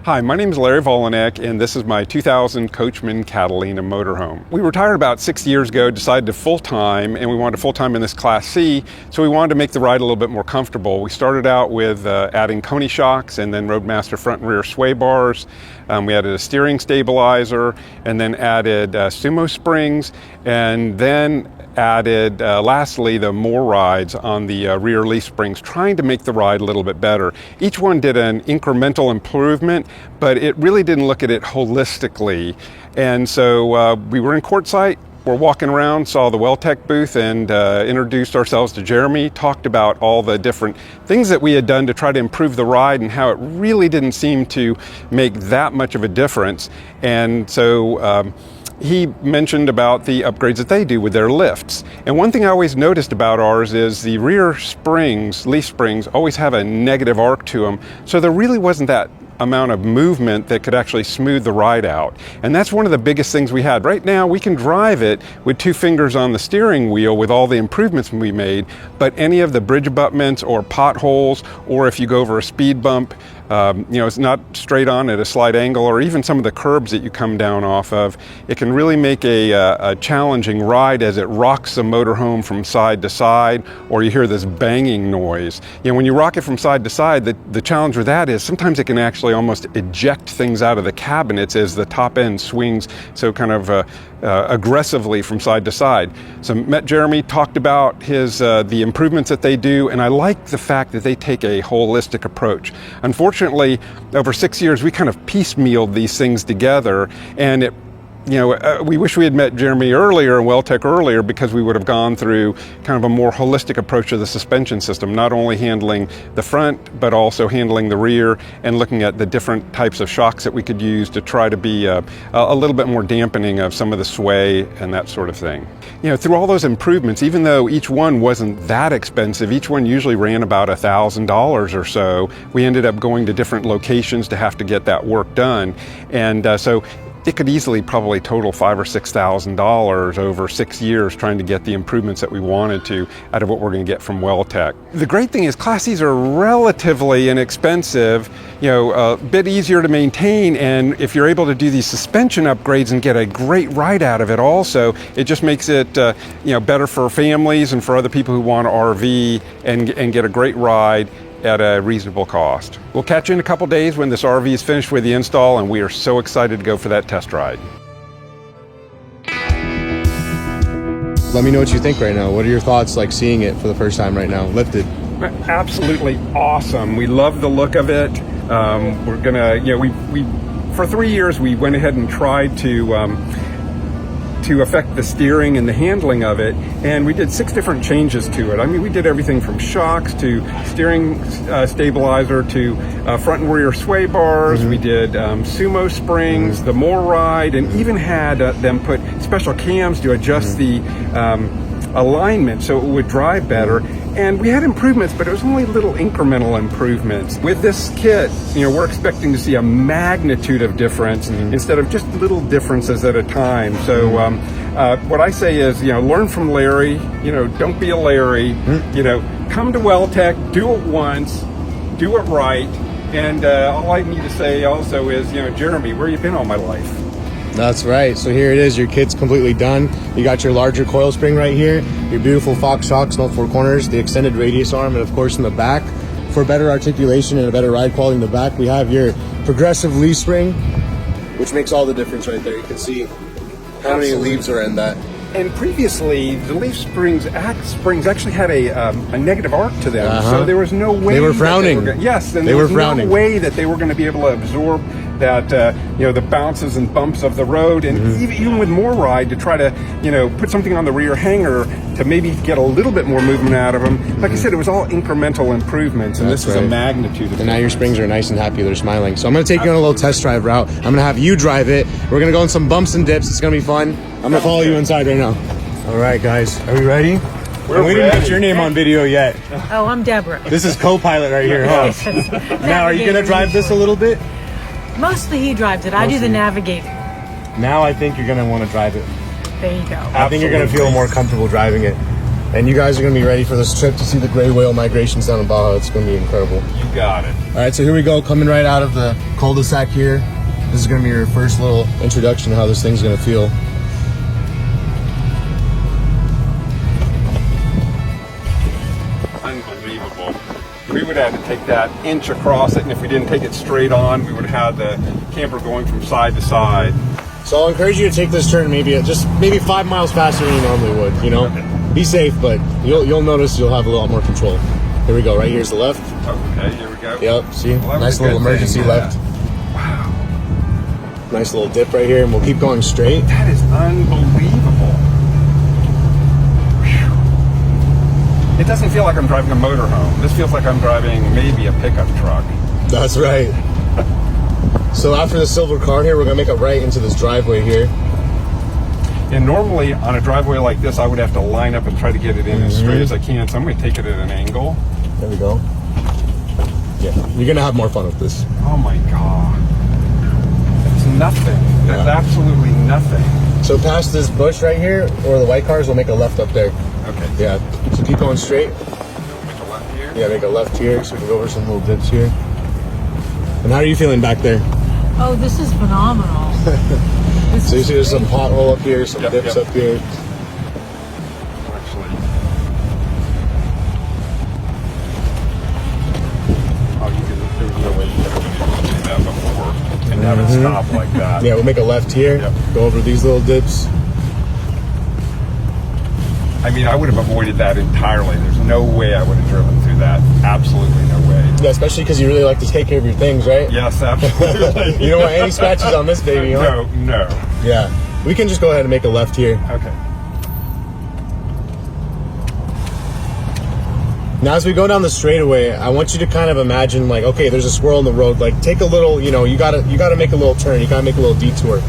Hi, my name is Larry Volanek, and this is my 2000 Coachmen Catalina motorhome. We retired about 6 years ago, decided to full-time, and we wanted full-time in this Class C, so we wanted to make the ride a little bit more comfortable. We started out with adding Coney shocks and then Roadmaster front and rear sway bars. We added a steering stabilizer, and then added sumo springs, and then added, lastly, the more rides on the rear leaf springs, trying to make the ride a little bit better. Each one did an incremental improvement, but it really didn't look at it holistically. And so we were in Quartzsite, we're walking around, saw the WeldTec booth, and introduced ourselves to Jeremy, talked about all the different things that we had done to try to improve the ride and how it really didn't seem to make that much of a difference. And so he mentioned about the upgrades that they do with their lifts. And one thing I always noticed about ours is the rear springs, leaf springs, always have a negative arc to them. So there really wasn't that amount of movement that could actually smooth the ride out. And that's one of the biggest things we had. Right now we can drive it with 2 fingers on the steering wheel with all the improvements we made, but any of the bridge abutments or potholes, or if you go over a speed bump, it's not straight on at a slight angle, or even some of the curbs that you come down off of, it can really make a challenging ride as it rocks the motorhome from side to side, or you hear this banging noise. When you rock it from side to side, the challenge with that is sometimes it can actually almost eject things out of the cabinets as the top end swings so kind of aggressively from side to side. So met Jeremy, talked about the improvements that they do, and I like the fact that they take a holistic approach. Unfortunately, over 6 years, we kind of piecemealed these things together, and we wish we had met Jeremy earlier and WeldTec earlier, because we would have gone through kind of a more holistic approach to the suspension system, not only handling the front, but also handling the rear and looking at the different types of shocks that we could use to try to be a little bit more dampening of some of the sway and that sort of thing. Through all those improvements, even though each one wasn't that expensive, each one usually ran about $1,000 or so, we ended up going to different locations to have to get that work done. And so it could easily probably total $5,000 or $6,000 over 6 years trying to get the improvements that we wanted to out of what we're going to get from WeldTec. The great thing is Class Cs are relatively inexpensive, a bit easier to maintain, and if you're able to do these suspension upgrades and get a great ride out of it also, it just makes it better for families and for other people who want to RV and get a great ride at a reasonable cost. We'll catch you in a couple days when this RV is finished with the install, and we are so excited to go for that test ride. Let me know what you think right now. What are your thoughts like seeing it for the first time right now, lifted? Absolutely awesome. We love the look of it. We're gonna, we for 3 years we went ahead and tried to affect the steering and the handling of it, and we did 6 different changes to it. I mean, we did everything from shocks to steering stabilizer to front and rear sway bars. We did sumo springs, the more ride, and even had them put special cams to adjust the alignment so it would drive better. And we had improvements, but it was only little incremental improvements. With this kit, we're expecting to see a magnitude of difference instead of just little differences at a time. So what I say is, learn from Larry, don't be a Larry, come to WeldTec, do it once, do it right. And all I need to say also is, Jeremy, where you been all my life? That's right. So here it is. Your kit's completely done. You got your larger coil spring right here, your beautiful Fox shocks on all 4 corners, the extended radius arm, and of course in the back, for better articulation and a better ride quality in the back, we have your progressive leaf spring, which makes all the difference right there. You can see how many leaves are in that. And previously, the leaf springs actually had a negative arc to them, so there was no way they were frowning. There was no way that they were going to be able to absorb that, the bounces and bumps of the road, and even with more ride to try to, put something on the rear hanger to maybe get a little bit more movement out of them. Like I said, it was all incremental improvements, and this is a magnitude of And now your springs are nice and happy. They're smiling. So I'm going to take you on a little test drive route. I'm going to have you drive it. We're going to go on some bumps and dips. It's going to be fun. I'm going to follow you inside right now. All right, guys. Are we ready? We didn't get your name on video yet. Oh, I'm Deborah. This is co-pilot right here, huh? Now, are you going to drive this a little bit? Mostly he drives it. I do the navigating. Now I think you're going to want to drive it. There you go. I think you're going to feel more comfortable driving it. And you guys are going to be ready for this trip to see the gray whale migrations down in Baja. It's going to be incredible. You got it. All right, so here we go, coming right out of the cul-de-sac here. This is going to be your first little introduction to how this thing's going to feel. Unbelievable. We would have to take that inch across it, and if we didn't take it straight on, we would have had the camper going from side to side. So I'll encourage you to take this turn maybe 5 miles faster than you normally would, you know? Okay. Be safe, but you'll notice you'll have a lot more control. Here we go, right here's the left. Okay, here we go. Yep, see? Well, nice little emergency left. Wow. Nice little dip right here, and we'll keep going straight. That is unbelievable. Whew. It doesn't feel like I'm driving a motorhome. This feels like I'm driving maybe a pickup truck. That's right. So after the silver car here, we're gonna make a right into this driveway here. And normally on a driveway like this, I would have to line up and try to get it in as straight as I can. So I'm going to take it at an angle. There we go. Yeah, you're gonna have more fun with this. Oh my God. That's nothing. That's absolutely nothing. So past this bush right here, or the white cars, we'll make a left up there. Okay. Yeah, so keep going straight. Make a left here. Yeah, make a left here, so we can go over some little dips here. And how are you feeling back there? Oh, this is phenomenal. So you see there's some pothole up here, some dips up here. Actually. Oh, there was no way you could have do that before and have it stop like that. Yeah, we'll make a left here, go over these little dips. I mean, I would have avoided that entirely. There's no way I would have driven through that. Absolutely no way. Yeah, especially because you really like to take care of your things, right? Yes, absolutely. You don't want any scratches on this baby, huh? No. Yeah. We can just go ahead and make a left here. Okay. Now, as we go down the straightaway, I want you to kind of imagine, like, okay, there's a squirrel in the road. Like, take a little, you gotta make a little turn. You gotta make a little detour.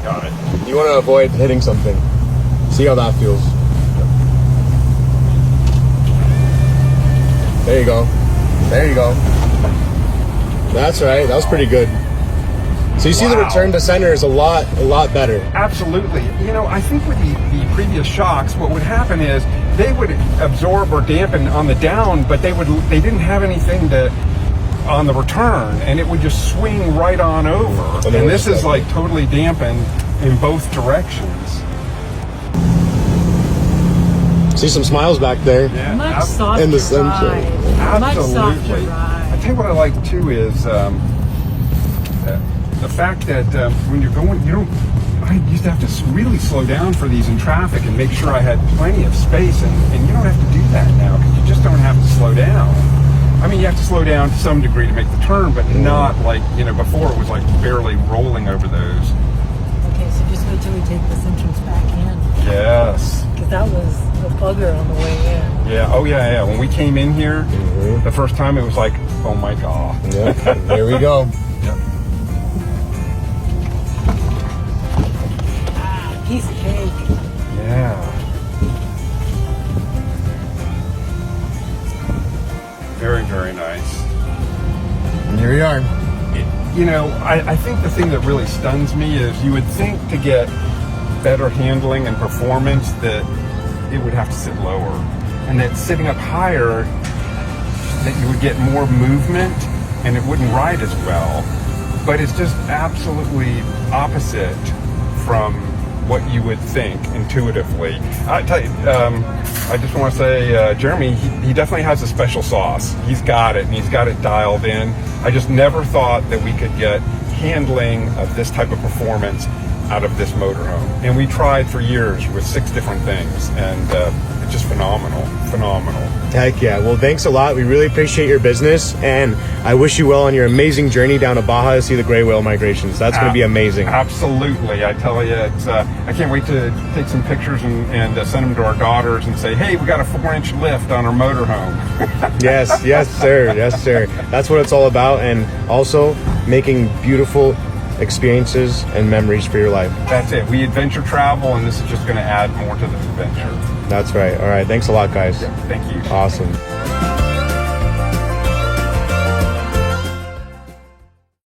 Got it. You want to avoid hitting something. See how that feels. There you go. There you go. That's right. That was pretty good. So you see the return to center is a lot better. Absolutely. I think with the previous shocks, what would happen is they would absorb or dampen on the down, but they didn't have anything on the return, and it would just swing right on over. And this is like totally dampened in both directions. See some smiles back there. Yeah, Much softer in the sunshine. ride. Much softer Absolutely. ride. I tell you what I like too is the fact that when you're going, I used to have to really slow down for these in traffic and make sure I had plenty of space, and you don't have to do that now because you just don't have to slow down. I mean, you have to slow down to some degree to make the turn, but not like, before it was like barely rolling over those. Okay, so just wait till we take this entrance back in. Yes. Because that was a bugger on the way in. Yeah. Oh, yeah. When we came in here, the first time it was like, oh my God. Yeah. Here we go. Yep. Piece of cake. Yeah. Very, very nice. And here we are. I think the thing that really stuns me is you would think to get better handling and performance that it would have to sit lower, and that sitting up higher that you would get more movement and it wouldn't ride as well. But it's just absolutely opposite from what you would think intuitively. I tell you, I just want to say, Jeremy, he definitely has a special sauce. He's got it, and he's got it dialed in. I just never thought that we could get handling of this type of performance out of this motorhome. And we tried for years with 6 different things, and it's just phenomenal. Heck yeah. Well, thanks a lot. We really appreciate your business, and I wish you well on your amazing journey down to Baja to see the gray whale migrations. That's going to be amazing. Absolutely. I tell you, it's I can't wait to take some pictures and send them to our daughters and say, hey, we got a 4-inch lift on our motorhome. Yes, sir. Yes, sir. That's what it's all about, and also making beautiful experiences and memories for your life. That's it. We adventure travel, and this is just going to add more to the adventure. That's right. All right. Thanks a lot, guys. Thank you. Awesome.